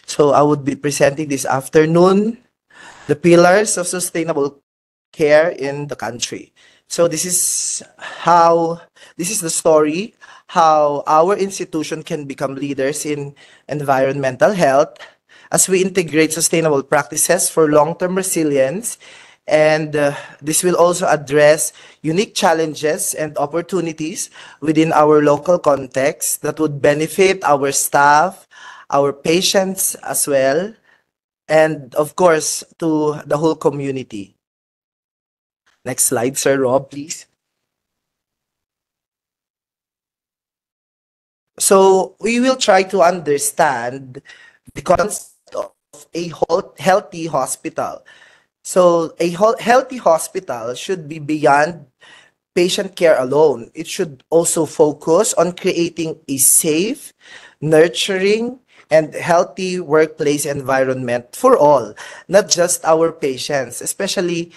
So I would be presenting this afternoon the pillars of sustainable care in the country. So this is the story how our institution can become leaders in environmental health as we integrate sustainable practices for long-term resilience. And this will also address unique challenges and opportunities within our local context that would benefit our staff, our patients as well, and of course to the whole community. Next slide, Sir Rob, please. So we will try to understand the concept of a healthy hospital. So a healthy hospital should be beyond patient care alone. It should also focus on creating a safe, nurturing, and healthy workplace environment for all, not just our patients, especially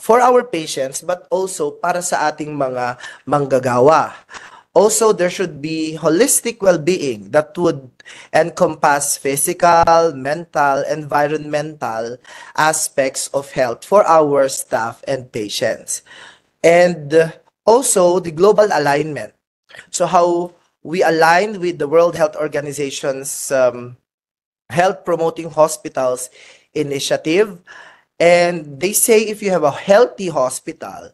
for our patients, but also para sa ating mga manggagawa. Also, there should be holistic well-being that would encompass physical, mental, environmental aspects of health for our staff and patients. And also the global alignment. So how we align with the World Health Organization's health promoting hospitals initiative. And they say if you have a healthy hospital,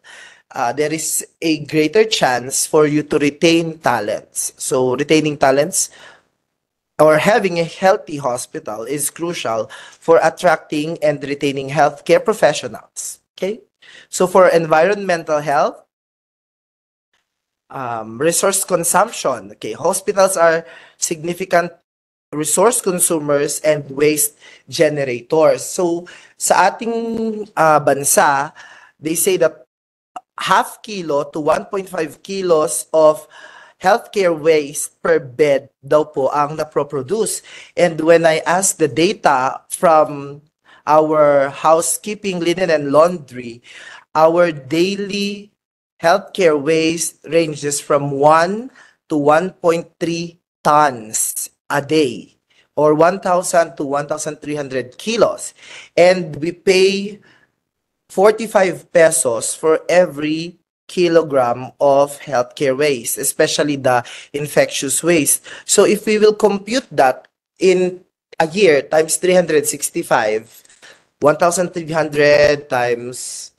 there is a greater chance for you to retain talents. So retaining talents or having a healthy hospital is crucial for attracting and retaining healthcare professionals. Okay. So for environmental health, resource consumption. Okay, hospitals are significant resource consumers and waste generators. So sa ating bansa, they say that half kilo to 1.5 kilos of healthcare waste per bed daw po ang naproproduce. And when I asked the data from our housekeeping, linen, and laundry, our daily healthcare waste ranges from 1 to 1.3 tons a day or 1,000 to 1,300 kilos. And we pay 45 pesos for every kilogram of healthcare waste, especially the infectious waste. So if we will compute that in a year times 365, 1,300 times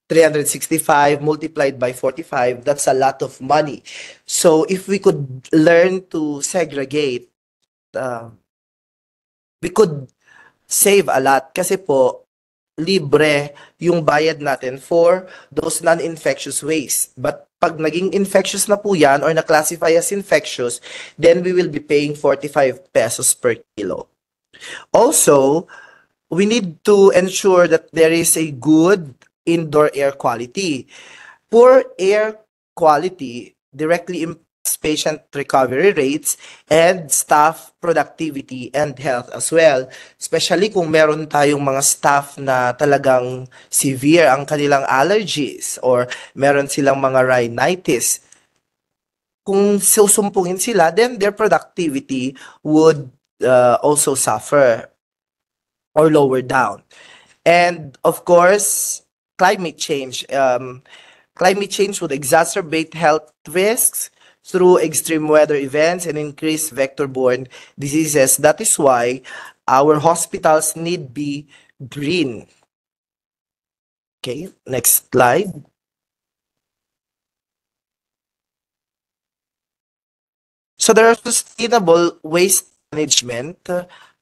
365 multiplied by 45, that's a lot of money. So if we could learn to segregate, we could save a lot kasi po libre yung bayad natin for those non-infectious waste. But pag naging infectious na po yan or na-classify as infectious, then we will be paying 45 pesos per kilo. Also, we need to ensure that there is a good indoor air quality. Poor air quality directly impacts patient recovery rates and staff productivity and health as well. Especially kung meron tayong mga staff na talagang severe ang kanilang allergies or meron silang mga rhinitis. Kung susumpungin sila, then their productivity would also suffer or lower down. And of course, climate change. Climate change would exacerbate health risks through extreme weather events and increase vector-borne diseases. That is why our hospitals need be green. Okay, next slide. So there are sustainable waste management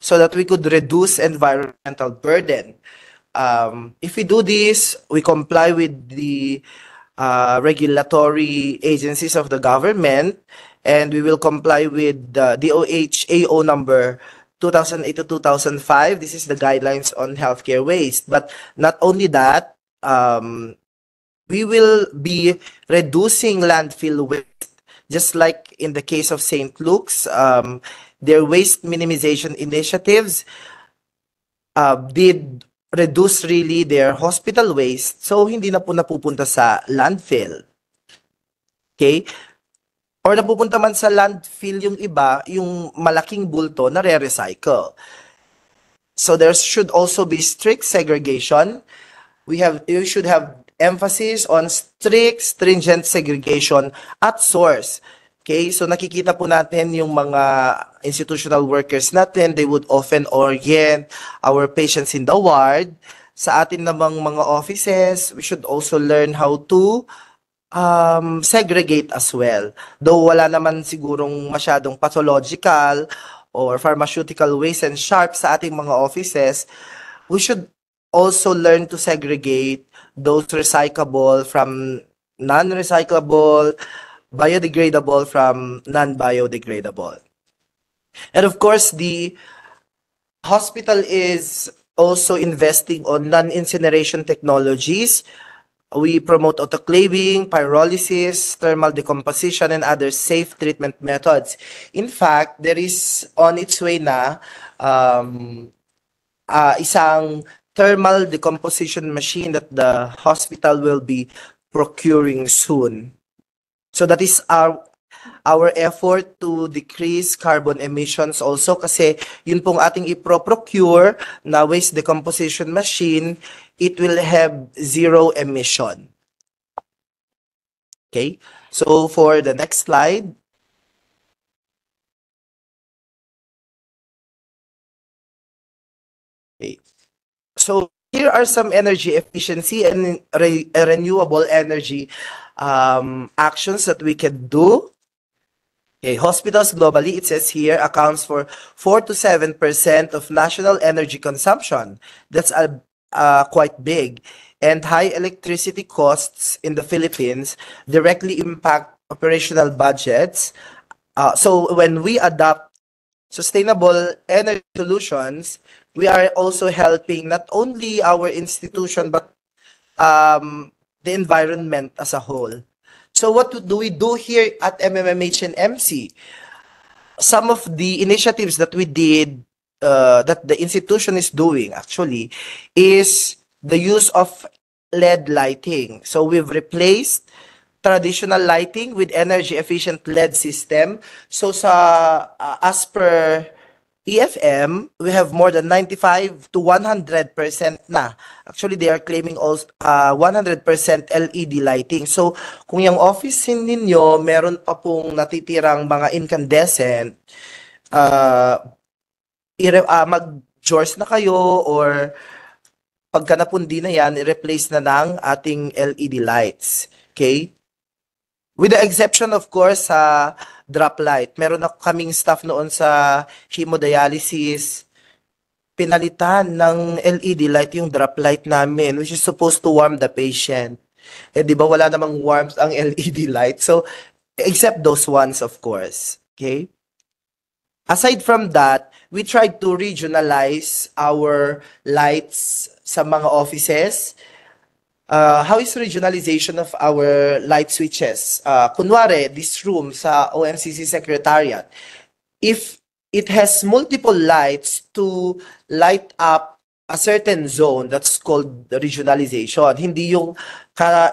so that we could reduce environmental burden. If we do this, we comply with the regulatory agencies of the government, and we will comply with the DOH AO number 2008 to 2005. This is the guidelines on healthcare waste. But not only that, we will be reducing landfill waste. Just like in the case of St. Luke's, their waste minimization initiatives did reduce really their hospital waste. So, hindi na po napupunta sa landfill. Okay? or napupunta man sa landfill yung iba, yung malaking bulto na re-recycle. So there should also be strict segregation. You should have emphasis on strict, stringent segregation at source. Okay, so nakikita po natin yung mga institutional workers natin, they would often orient our patients in the ward. Sa atin namang mga offices, we should also learn how to segregate as well. Though wala naman sigurong masyadong pathological or pharmaceutical waste and sharp sa ating mga offices, we should also learn to segregate those recyclable from non-recyclable, biodegradable from non-biodegradable. And of course, the hospital is also investing on non-incineration technologies. We promote autoclaving, pyrolysis, thermal decomposition, and other safe treatment methods. In fact, there is on its way na isang thermal decomposition machine that the hospital will be procuring soon. So that is our effort to decrease carbon emissions also, kasi yun pong ating ipro-procure na waste decomposition machine, it will have zero emission. Okay, so for the next slide. Okay, so here are some energy efficiency and renewable energy actions that we can do. Okay, hospitals globally, it says here, accounts for 4 to 7% of national energy consumption. That's quite big. And high electricity costs in the Philippines directly impact operational budgets. So when we adopt sustainable energy solutions, we are also helping not only our institution, but the environment as a whole. So what do we do here at MMMH and MC? Some of the initiatives that we did, that the institution is doing actually, is the use of LED lighting. So we've replaced traditional lighting with energy efficient LED system. So as per EFM, we have more than 95 to 100% na. Actually, they are claiming also 100% LED lighting. So, kung yung office ninyo, meron pa pong natitirang mga incandescent, mag-JORS na kayo, or pagka napundi na yan, i-replace na ng ating LED lights. Okay? With the exception, of course, sa drop light. Meron na kaming staff noon sa hemodialysis. Pinalitan ng LED light yung drop light namin, which is supposed to warm the patient. Eh, di ba wala namang warmth ang LED light? So, except those ones, of course. Okay? Aside from that, we tried to regionalize our lights sa mga offices. How is regionalization of our light switches? Kunwari, this room sa OMCC Secretariat, if it has multiple lights to light up a certain zone, that's called regionalization. Hindi yung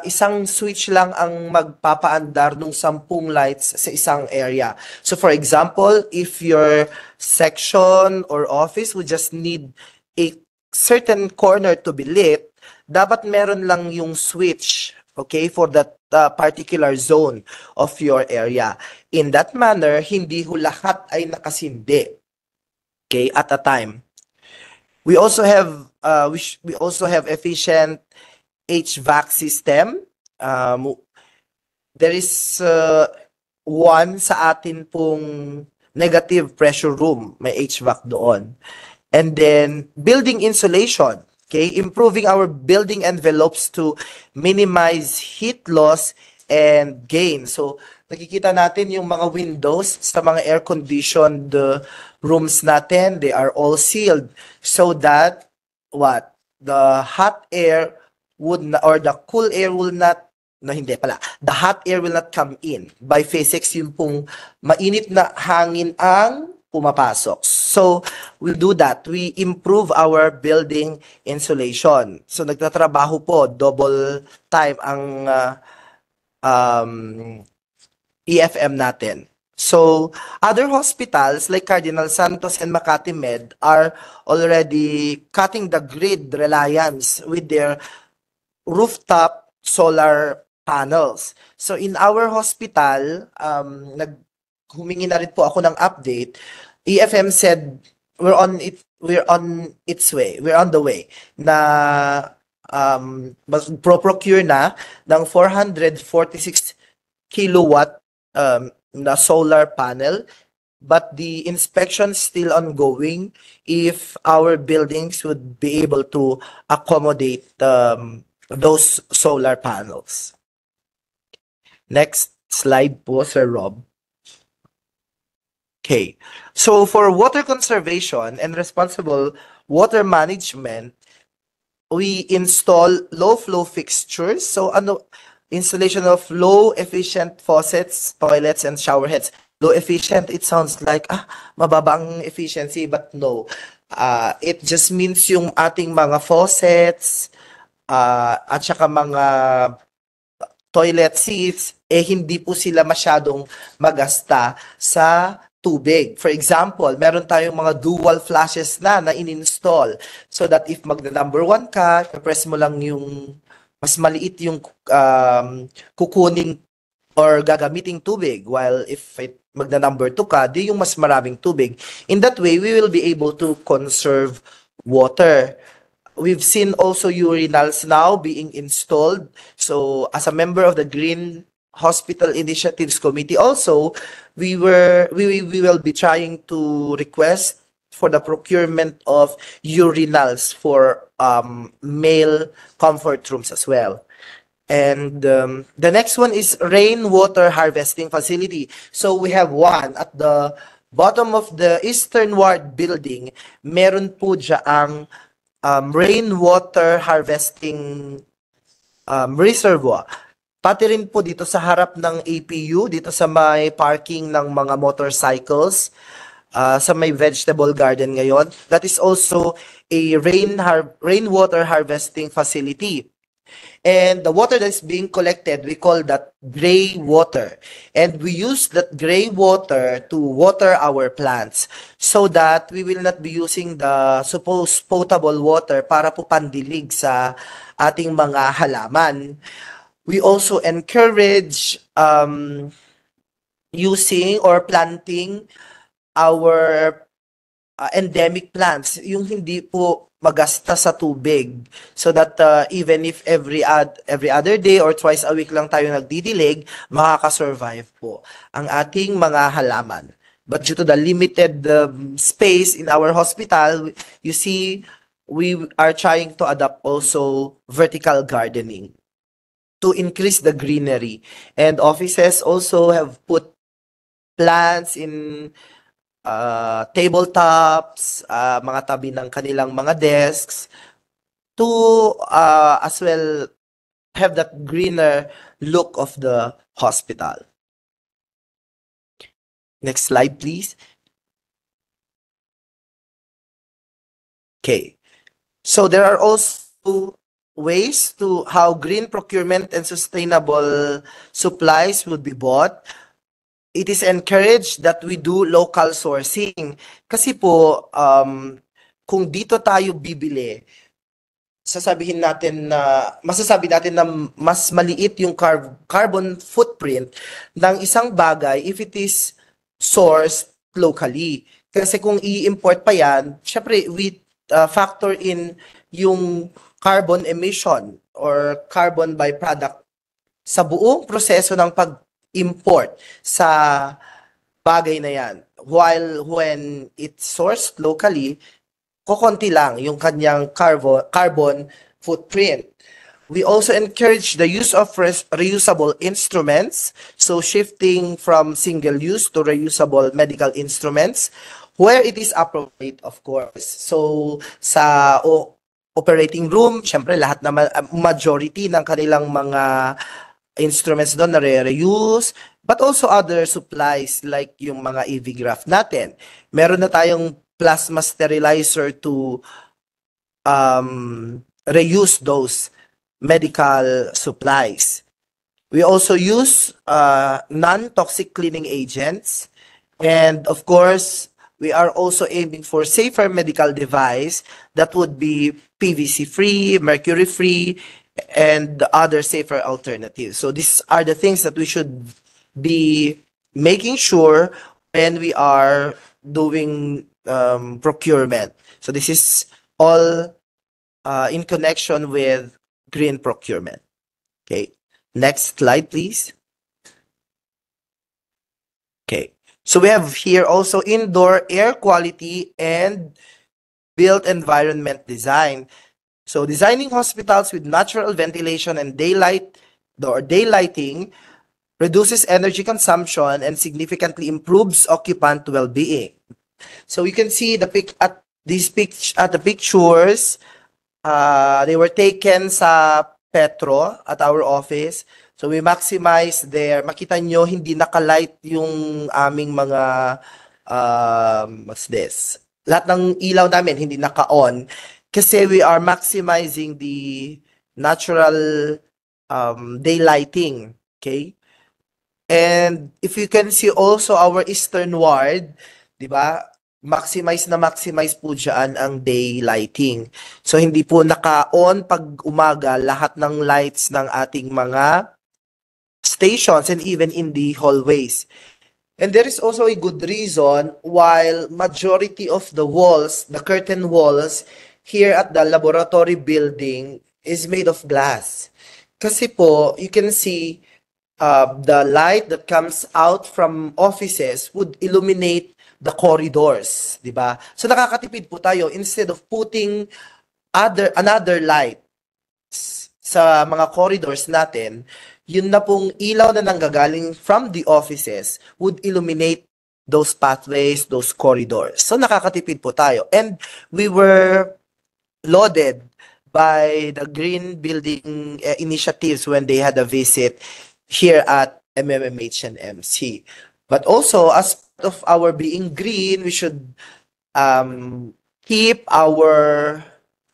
isang switch lang ang magpapaandar ng 10 lights sa isang area. So for example, if your section or office would just need a certain corner to be lit, dapat meron lang yung switch, okay, for that particular zone of your area. In that manner, hindi ho lahat ay nakasindi, okay, at a time. We also have efficient HVAC system. There is one sa atin pong negative pressure room, may HVAC doon. And then building insulation. Okay, improving our building envelopes to minimize heat loss and gain. So, nakikita natin yung mga windows sa mga air-conditioned rooms natin, they are all sealed so that the hot air would not, or the cool air will not, no, hindi pala, the hot air will not come in. By physics, yung pong mainit na hangin ang pumapasok. So, we'll do that. We improve our building insulation. So, nagtatrabaho po, double time ang EFM natin. So, other hospitals like Cardinal Santos and Makati Med are already cutting the grid reliance with their rooftop solar panels. So, in our hospital, humingi na rin po ako ng update. EFM said we're on its way. We're on the way na mag-procure na ng 446 kilowatt na solar panel, but the inspection still ongoing if our buildings would be able to accommodate those solar panels. Next slide po, Sir Rob. Okay, so for water conservation and responsible water management, we install low flow fixtures. So installation of low efficient faucets, toilets, and shower heads. Low efficient, it sounds like mababa ang efficiency, but no. It just means yung ating mga faucets at saka mga toilet seats, hindi po sila masyadong magasta sa tubig. For example, meron tayong mga dual flashes na in-install so that if magna-number 1 ka, press mo lang yung mas maliit yung kukunin or gagamiting tubig, while if magna-number 2 ka, di yung mas maraming tubig. In that way, we will be able to conserve water. We've seen also urinals now being installed. So as a member of the Green Hospital Initiatives Committee also, we will be trying to request for the procurement of urinals for male comfort rooms as well. And the next one is rainwater harvesting facility. So we have one at the bottom of the Eastern Ward building. Meron po dyaang rainwater harvesting reservoir. Pati rin po dito sa harap ng APU, dito sa may parking ng mga motorcycles, sa may vegetable garden ngayon. That is also a rainwater harvesting facility. And the water that is being collected, we call that gray water. And we use that gray water to water our plants so that we will not be using the supposed potable water para po pandilig sa ating mga halaman. We also encourage using or planting our endemic plants, yung hindi po magasta sa tubig, so that even if every other day or twice a week lang tayo nagdidilig, makaka-survive po ang ating mga halaman. But due to the limited space in our hospital, you see, we are trying to adopt also vertical gardening to increase the greenery. And offices also have put plants in tabletops, mga tabi ng kanilang mga desks to as well have that greener look of the hospital. Next slide, please. Okay. So there are also ways to how green procurement and sustainable supplies would be bought. It is encouraged that we do local sourcing. Kasi po, kung dito tayo bibili, masasabi natin na mas maliit yung carbon footprint ng isang bagay if it is sourced locally. Kasi kung i-import pa yan, syempre we factor in yung carbon emission or carbon byproduct sa buong proseso ng pag-import sa bagay na yan. While when it's sourced locally, kokonti lang yung kanyang carbon footprint. We also encourage the use of reusable instruments, so shifting from single-use to reusable medical instruments where it is appropriate, of course. So sa operating room, syempre lahat naman, majority ng kanilang mga instruments doon na reuse, but also other supplies like yung mga EV graph natin. Meron na tayong plasma sterilizer to reuse those medical supplies. We also use non-toxic cleaning agents. And of course, we are also aiming for safer medical device that would be PVC-free, mercury-free, and other safer alternatives. So these are the things that we should be making sure when we are doing procurement. So this is all in connection with green procurement. Okay, next slide, please. Okay, so we have here also indoor air quality and built environment design. So designing hospitals with natural ventilation and daylighting reduces energy consumption and significantly improves occupant well-being. So you can see the pictures. They were taken sa Petro at our office. So we maximize there. Makita nyo, hindi nakalight yung aming mga, what's this? Lahat ng ilaw namin hindi naka-on kasi we are maximizing the natural daylighting. Okay? And if you can see also our eastern ward, di ba? Maximize po dyan ang daylighting. So, hindi po naka-on pag umaga lahat ng lights ng ating mga stations and even in the hallways. And there is also a good reason while majority of the walls, the curtain walls here at the laboratory building is made of glass. Kasi po, you can see the light that comes out from offices would illuminate the corridors, di ba? So nakakatipid po tayo instead of putting another light sa mga corridors natin, yun na pong ilaw na nanggagaling from the offices would illuminate those pathways, those corridors. So nakakatipid po tayo. And we were lauded by the green building initiatives when they had a visit here at MMMH and MC. But also, as part of our being green, we should keep our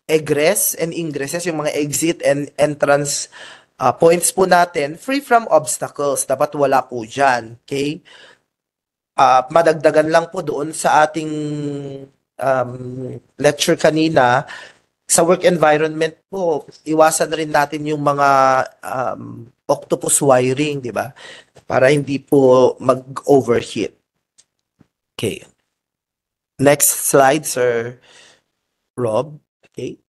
egress and ingresses, yung mga exit and entrance points po natin, free from obstacles. Dapat wala po dyan. Okay? Madagdagan lang po doon sa ating lecture kanina, sa work environment po, iwasan rin natin yung mga octopus wiring, di ba? Para hindi po mag-overheat. Okay. Next slide, Sir Rob. Okay.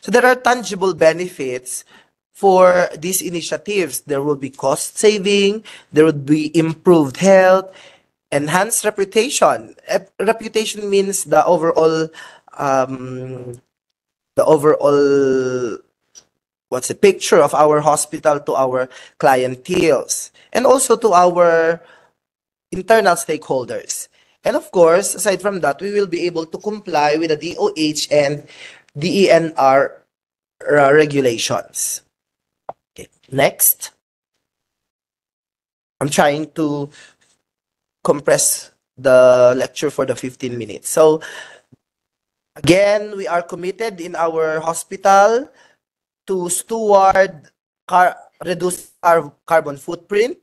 So there are tangible benefits for these initiatives. There will be cost saving, there would be improved health, enhanced reputation. Reputation means the overall what's the picture of our hospital to our clienteles and also to our internal stakeholders. And of course, aside from that, we will be able to comply with the DOH and DENR regulations. Okay, next. I'm trying to compress the lecture for the 15 minutes. So, again, we are committed in our hospital to reduce our carbon footprint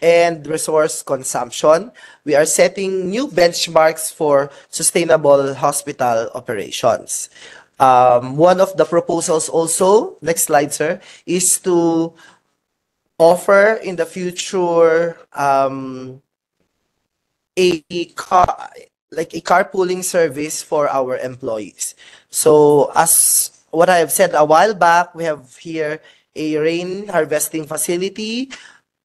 and resource consumption. We are setting new benchmarks for sustainable hospital operations. One of the proposals also, next slide, sir, is to offer in the future like a carpooling service for our employees. So as what I have said a while back, we have here a rain harvesting facility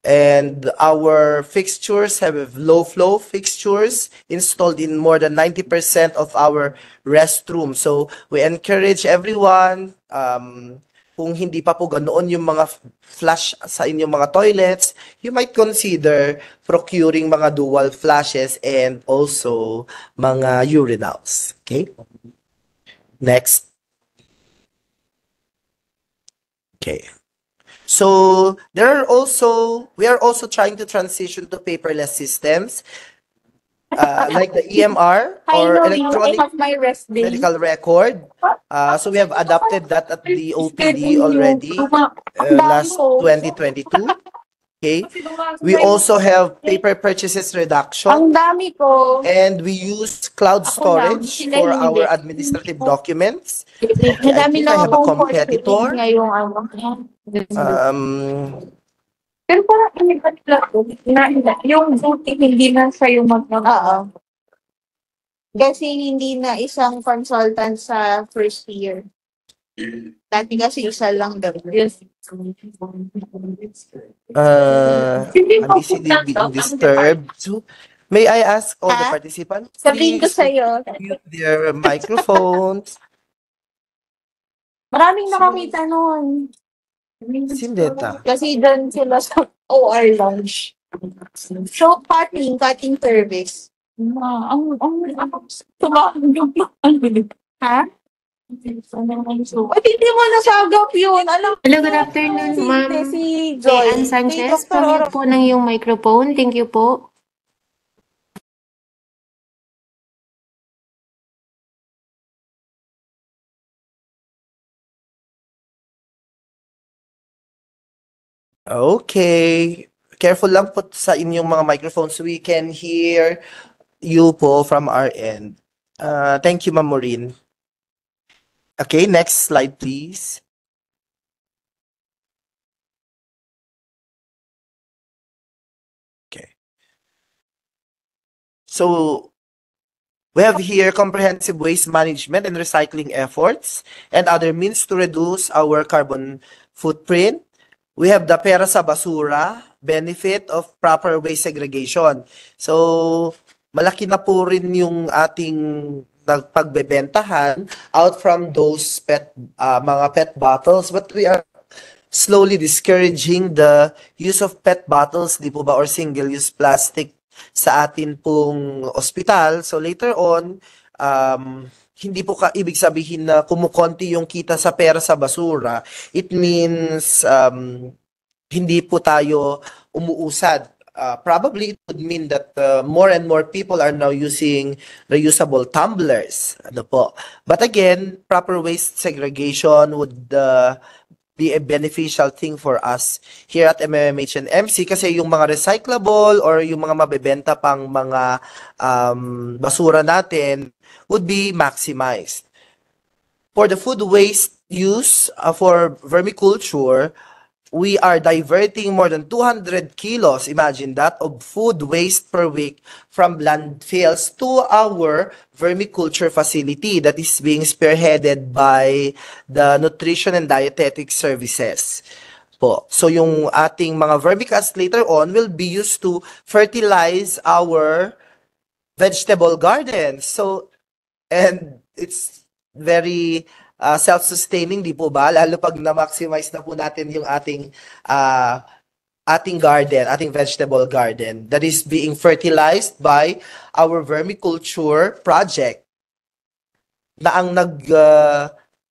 and our fixtures have low flow fixtures installed in more than 90% of our restrooms. So we encourage everyone, kung hindi pa po ganoon yung mga flush sa inyong mga toilets, you might consider procuring mga dual flushes and also mga urinals. Okay? Next. Okay. So we are also trying to transition to paperless systems. Like the EMR or electronic medical record. So we have adopted that at the OPD already last 2022. Okay? We also have paper purchases reduction. Ang dami ko. And we use cloud Ako lang, storage sila for hindi. our administrative documents. Okay, I Madami think lang I have a akong competitor. ngayong ano. Um, Pero parang inibat lang ko. Yung duty, hindi na siya yung Oo. Kasi hindi na isang consultant sa first year. Dati kasi isa lang daw. Yes. I'm easily being disturbed. So, may I ask all the Ha? participants, Sabihin ko please sa'yo. mute their microphones. Maraming nakakita nun. Sindeta. Kasi doon sila sa OR lounge. So, cutting service. Ha? Ba't hindi mo nasagap yun? Alam Hello, good afternoon, ma'am. si Joy. Ann Sanchez, Si Dr. pamute po ng iyong microphone. Thank you po. Okay. Careful lang po sa inyong mga microphones. We can hear you po from our end. Thank you, Ma'am Maureen. Okay, next slide, please. Okay. So, we have here comprehensive waste management and recycling efforts and other means to reduce our carbon footprint. We have the Pera sa Basura, benefit of proper waste segregation. So, malaki na po rin yung ating nagpagbebentahan out from those mga PET bottles, but we are slowly discouraging the use of PET bottles, di po ba, or single-use plastic sa atin pong ospital. So later on, hindi po ibig sabihin na kumukonti yung kita sa pera sa basura. It means hindi po tayo umuusad. Probably it would mean that more and more people are now using reusable tumblers. Ano po? But again, proper waste segregation would be a beneficial thing for us here at MMH and MC kasi yung mga recyclable or yung mga mabebenta pang mga basura natin would be maximized. For the food waste use for vermiculture, we are diverting more than 200 kilos, imagine that, of food waste per week from landfills to our vermiculture facility that is being spearheaded by the Nutrition and Dietetic Services. Po. So yung ating mga vermicast later on will be used to fertilize our vegetable gardens. So, and it's very self-sustaining, di po ba? Lalo pag na-maximize na po natin yung ating garden, ating vegetable garden that is being fertilized by our vermiculture project na ang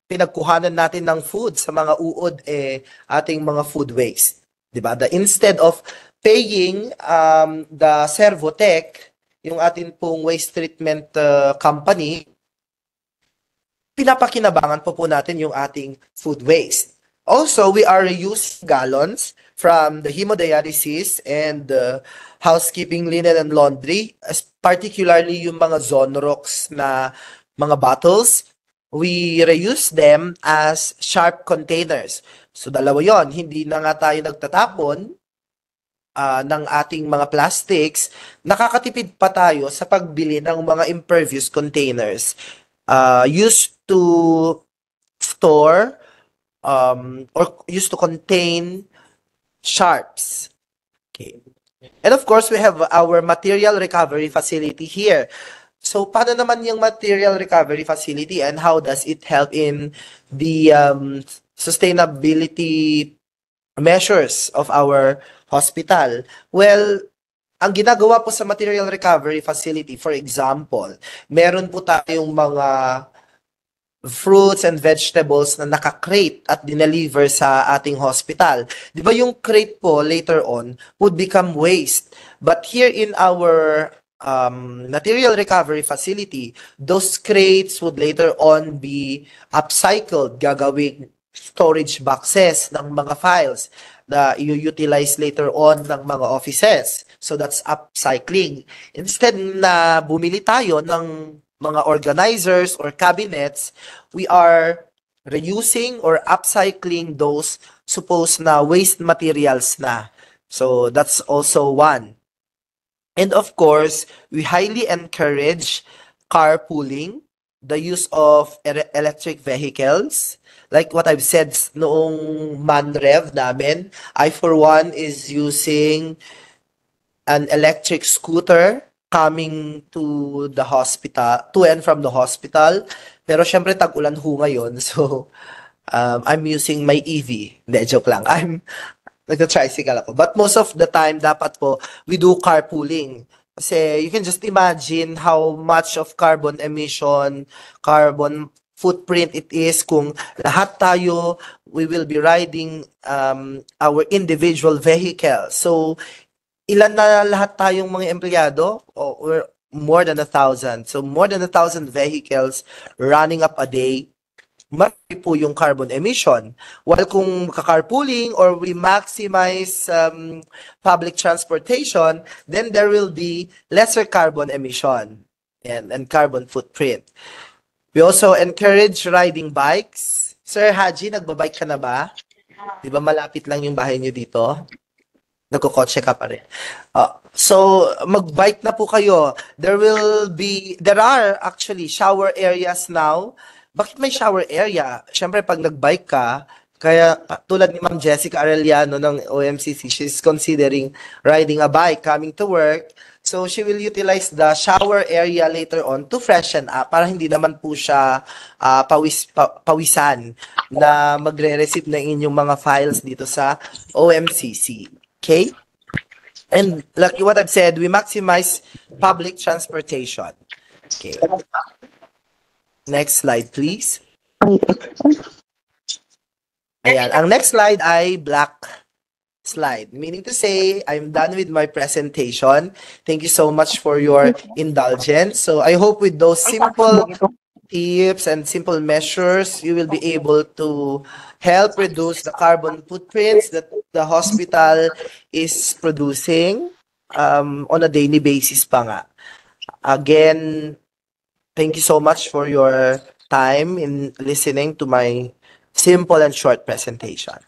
pinagkuhanan natin ng food sa mga uod ating mga food waste. Di ba? Instead of paying the Servotec, yung atin pong waste treatment company, pinapakinabangan po natin yung ating food waste. Also, we are reusing gallons from the hemodialysis and housekeeping, linen, and laundry, particularly yung mga Zonrox na mga bottles. We reuse them as sharp containers. So, dalawa yon. Hindi na nga tayo nagtatapon ng ating mga plastics, nakakatipid pa tayo sa pagbili ng mga impervious containers used to store or used to contain sharps. Okay. And of course, we have our material recovery facility here. So, paano naman yung material recovery facility and how does it help in the sustainability measures of our hospital? Well, ang ginagawa po sa material recovery facility, for example, meron po tayong mga fruits and vegetables na naka-crate at dineliver sa ating hospital. Di ba yung crate po later on would become waste? But here in our material recovery facility, those crates would later on be upcycled, gagawing storage boxes ng mga files. na i-utilize later on ng mga offices. So that's upcycling. Instead na bumili tayo ng mga organizers or cabinets, we are reusing or upcycling those supposed na waste materials na. So that's also one. And of course, we highly encourage carpooling, the use of electric vehicles. Like what I've said noong ManRev namin, I for one is using an electric scooter coming to the hospital, to and from the hospital. Pero syempre tag-ulan ho ngayon, so I'm using my EV. Hindi, joke lang. Nagta-tricycle ako. But most of the time, dapat po, we do carpooling. Kasi you can just imagine how much of carbon emission, carbon footprint it is kung lahat tayo, we will be riding our individual vehicle. So, ilan na lahat tayong mga empleyado? We're more than 1,000. So, more than 1,000 vehicles running up a day. Marami po yung carbon emission. While kung carpooling or we maximize public transportation, then there will be lesser carbon emission and carbon footprint. We also encourage riding bikes. Sir Haji, nagbabike ka na ba? Di ba malapit lang yung bahay niyo dito? Nagkukotse ka pa rin. So, mag-bike na po kayo. There are actually shower areas now. Bakit may shower area? Siyempre, pag nag-bike ka, kaya tulad ni Ma'am Jessica Arellano ng OMCC, she's considering riding a bike coming to work. So, she will utilize the shower area later on to freshen up para hindi naman po siya pawisan na magre-receive ng inyong mga files dito sa OMCC. Okay? And like what I've said, we maximize public transportation. Okay. Next slide, please. Ayan. Ang next slide ay black slide. Meaning to say, I'm done with my presentation. Thank you so much for your indulgence. So I hope with those simple tips and simple measures, you will be able to help reduce the carbon footprints that the hospital is producing on a daily basis pa nga. Again, thank you so much for your time in listening to my simple and short presentation.